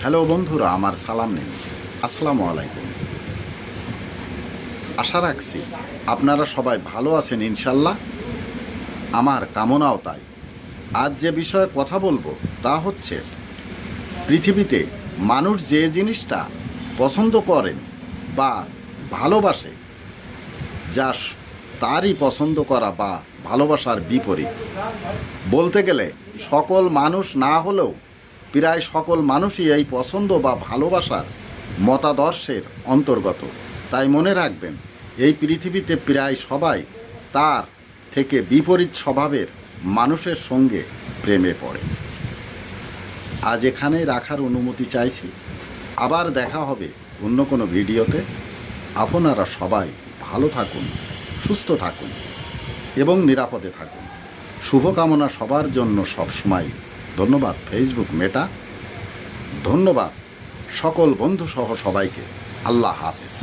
Hello বন্ধুরা, আমার সালাম নিন। আসসালামু আলাইকুম। আশা রাখছি আপনারা সবাই ভালো আছেন ইনশাল্লাহ। আমার কামনাও তাই। আজ যে বিষয়ে কথা বলবো তা হচ্ছে পৃথিবীতে মানুষ যে জিনিসটা পছন্দ করেন বা ভালোবাসে, যা তারই পছন্দ করা বা ভালোবাসার বিপরীত। বলতে গেলে সকল মানুষ না হলেও প্রায় সকল মানুষই এই পছন্দ বা ভালোবাসার মতাদর্শের অন্তর্গত। তাই মনে রাখবেন, এই পৃথিবীতে প্রায় সবাই তার থেকে বিপরীত স্বভাবের মানুষের সঙ্গে প্রেমে পড়ে। আজ এখানেই রাখার অনুমতি চাইছি। আবার দেখা হবে অন্য কোনো ভিডিওতে। আপনারা সবাই ভালো থাকুন, সুস্থ থাকুন এবং নিরাপদে থাকুন। শুভকামনা সবার জন্য সবসময়। ধন্যবাদ ফেসবুক মেটা। ধন্যবাদ সকল বন্ধুসহ সবাইকে। আল্লাহ হাফেজ।